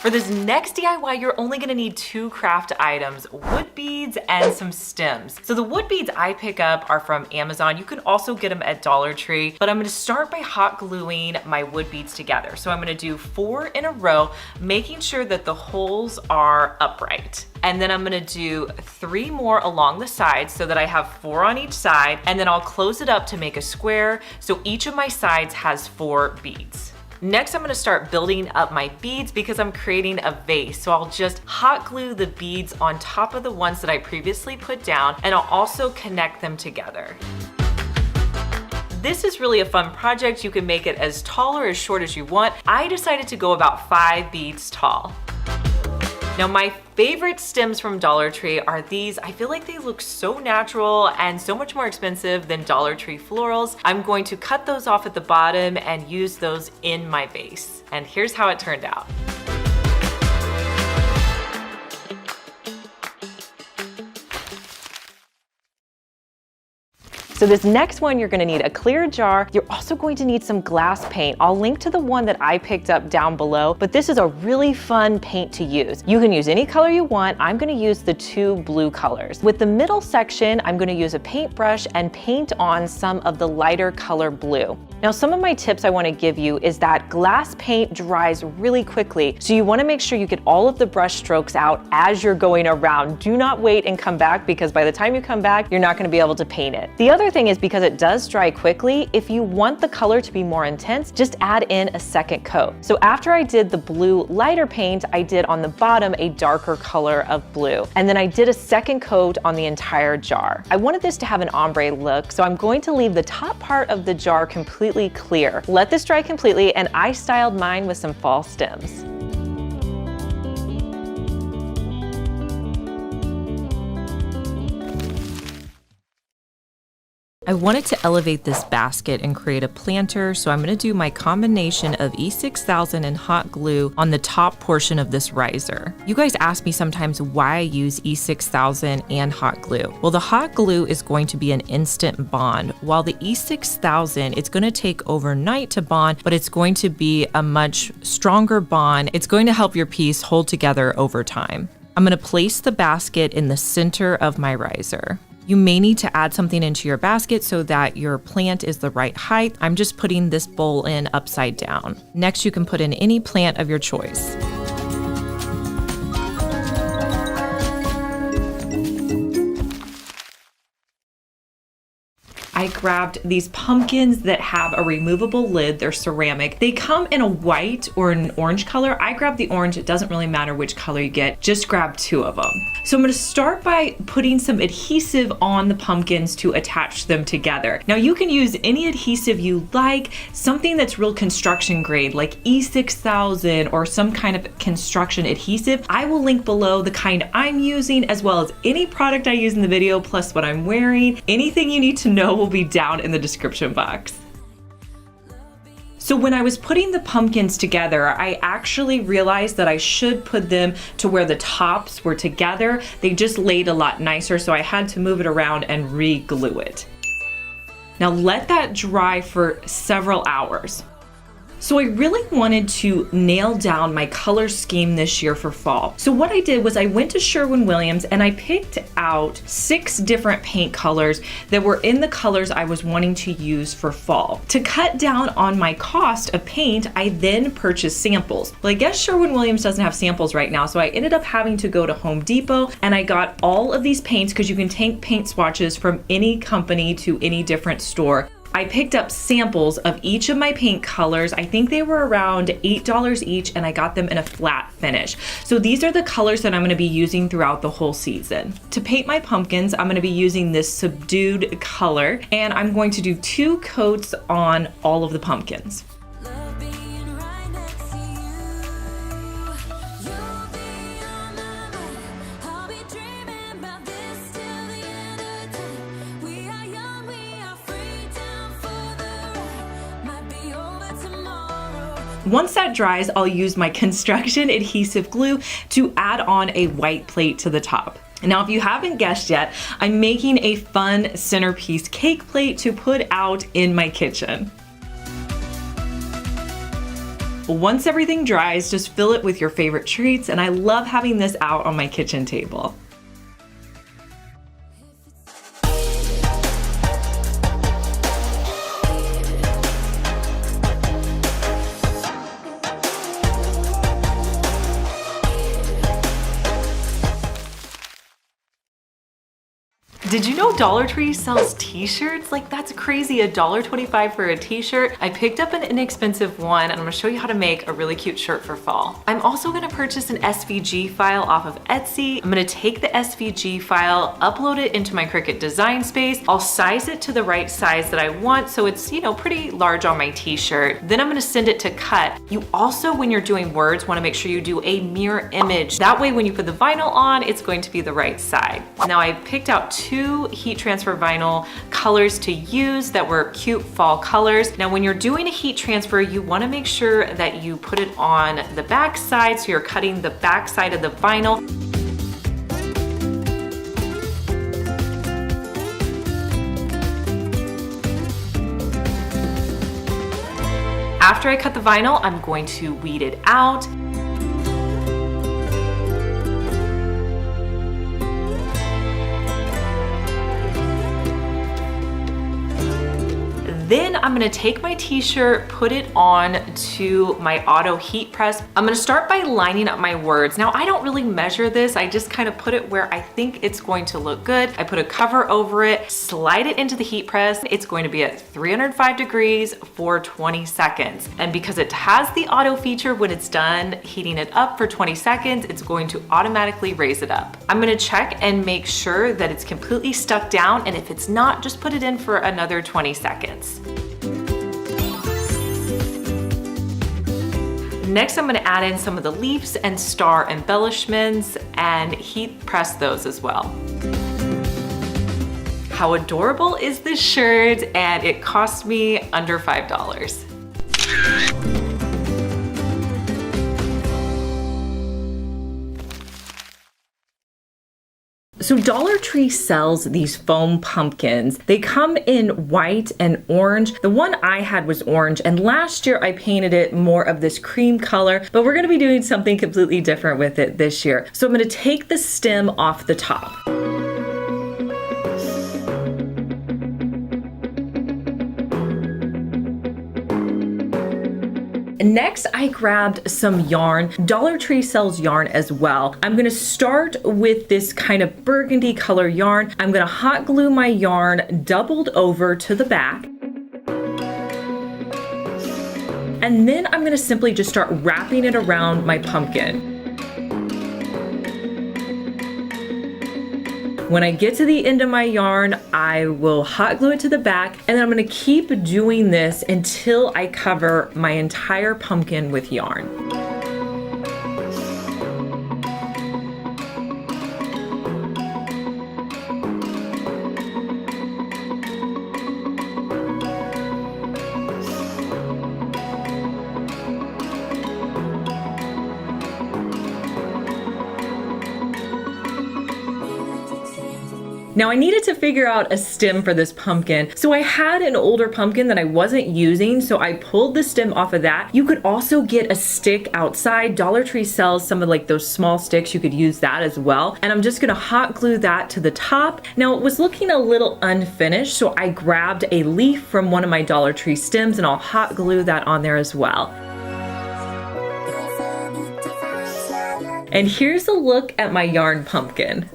For this next DIY, you're only gonna need 2 craft items, wood beads and some stems. So the wood beads I pick up are from Amazon. You can also get them at Dollar Tree, but I'm gonna start by hot gluing my wood beads together. So I'm gonna do 4 in a row, making sure that the holes are upright. And then I'm gonna do 3 more along the sides so that I have 4 on each side, and then I'll close it up to make a square so each of my sides has 4 beads. Next, I'm gonna start building up my beads because I'm creating a vase. So I'll just hot glue the beads on top of the ones that I previously put down, and I'll also connect them together. This is really a fun project. You can make it as tall or as short as you want. I decided to go about 5 beads tall. Now my favorite stems from Dollar Tree are these. I feel like they look so natural and so much more expensive than Dollar Tree florals. I'm going to cut those off at the bottom and use those in my vase. And here's how it turned out. So this next one, you're gonna need a clear jar. You're also going to need some glass paint. I'll link to the one that I picked up down below, but this is a really fun paint to use. You can use any color you want. I'm gonna use the 2 blue colors. With the middle section, I'm gonna use a paintbrush and paint on some of the lighter color blue. Now, some of my tips I wanna give you is that glass paint dries really quickly, so you wanna make sure you get all of the brush strokes out as you're going around. Do not wait and come back, because by the time you come back, you're not gonna be able to paint it. The other thing is, because it does dry quickly, if you want the color to be more intense, just add in a second coat. So after I did the blue lighter paint, I did on the bottom a darker color of blue. And then I did a second coat on the entire jar. I wanted this to have an ombre look, so I'm going to leave the top part of the jar completely clear. Let this dry completely, and I styled mine with some fall stems. I wanted to elevate this basket and create a planter, so I'm gonna do my combination of E6000 and hot glue on the top portion of this riser. You guys ask me sometimes why I use E6000 and hot glue. Well, the hot glue is going to be an instant bond, while the E6000, it's gonna take overnight to bond, but it's going to be a much stronger bond. It's going to help your piece hold together over time. I'm gonna place the basket in the center of my riser. You may need to add something into your basket so that your plant is the right height. I'm just putting this bowl in upside down. Next, you can put in any plant of your choice. I grabbed these pumpkins that have a removable lid. They're ceramic. They come in a white or an orange color. I grabbed the orange. It doesn't really matter which color you get. Just grab 2 of them. So I'm gonna start by putting some adhesive on the pumpkins to attach them together. Now you can use any adhesive you like, something that's real construction grade, like E6000 or some kind of construction adhesive. I will link below the kind I'm using, as well as any product I use in the video, plus what I'm wearing. Anything you need to know will be down in the description box. So when I was putting the pumpkins together, I actually realized that I should put them to where the tops were together. They just laid a lot nicer, so I had to move it around and re-glue it. Now let that dry for several hours. So I really wanted to nail down my color scheme this year for fall. So what I did was I went to Sherwin-Williams and I picked out 6 different paint colors that were in the colors I was wanting to use for fall. To cut down on my cost of paint, I then purchased samples. Well, I guess Sherwin-Williams doesn't have samples right now, so I ended up having to go to Home Depot, and I got all of these paints, because you can take paint swatches from any company to any different store. I picked up samples of each of my paint colors. I think they were around $8 each, and I got them in a flat finish. So these are the colors that I'm gonna be using throughout the whole season. To paint my pumpkins, I'm gonna be using this subdued color, and I'm going to do 2 coats on all of the pumpkins. Once that dries, I'll use my construction adhesive glue to add on a white plate to the top. Now, if you haven't guessed yet, I'm making a fun centerpiece cake plate to put out in my kitchen. Once everything dries, just fill it with your favorite treats, and I love having this out on my kitchen table. Did you know Dollar Tree sells t-shirts? Like, that's crazy, $1.25 for a t-shirt. I picked up an inexpensive one and I'm gonna show you how to make a really cute shirt for fall. I'm also gonna purchase an SVG file off of Etsy. I'm gonna take the SVG file, upload it into my Cricut design space. I'll size it to the right size that I want so it's, you know, pretty large on my t-shirt. Then I'm gonna send it to cut. You also, when you're doing words, wanna make sure you do a mirror image. That way when you put the vinyl on, it's going to be the right side. Now I picked out two heat transfer vinyl colors to use that were cute fall colors. Now when you're doing a heat transfer, you want to make sure that you put it on the back side, so you're cutting the back side of the vinyl. After I cut the vinyl, I'm going to weed it out. Then I'm gonna take my t-shirt, put it on to my auto heat press. I'm gonna start by lining up my words. Now I don't really measure this, I just kind of put it where I think it's going to look good. I put a cover over it, slide it into the heat press. It's going to be at 305 degrees for 20 seconds. And because it has the auto feature, when it's done heating it up for 20 seconds, it's going to automatically raise it up. I'm gonna check and make sure that it's completely stuck down, and if it's not, just put it in for another 20 seconds. Next, I'm gonna add in some of the leaves and star embellishments and heat press those as well. How adorable is this shirt? And it cost me under $5. So Dollar Tree sells these foam pumpkins. They come in white and orange. The one I had was orange, and last year I painted it more of this cream color, but we're gonna be doing something completely different with it this year. So I'm gonna take the stem off the top. Next, I grabbed some yarn. Dollar Tree sells yarn as well. I'm gonna start with this kind of burgundy color yarn. I'm gonna hot glue my yarn doubled over to the back. And then I'm gonna simply just start wrapping it around my pumpkin. When I get to the end of my yarn, I will hot glue it to the back, and then I'm gonna keep doing this until I cover my entire pumpkin with yarn. Now I needed to figure out a stem for this pumpkin. So I had an older pumpkin that I wasn't using, so I pulled the stem off of that. You could also get a stick outside. Dollar Tree sells some of like those small sticks. You could use that as well. And I'm just gonna hot glue that to the top. Now it was looking a little unfinished, so I grabbed a leaf from one of my Dollar Tree stems and I'll hot glue that on there as well. And here's a look at my yarn pumpkin.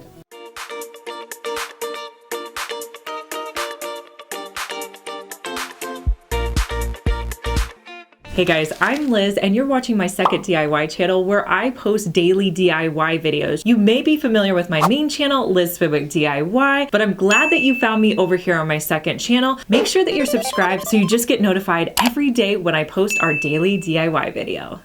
Hey guys, I'm Liz and you're watching my second DIY channel where I post daily DIY videos. You may be familiar with my main channel, Liz Fenwick DIY, but I'm glad that you found me over here on my second channel. Make sure that you're subscribed so you just get notified every day when I post our daily DIY video.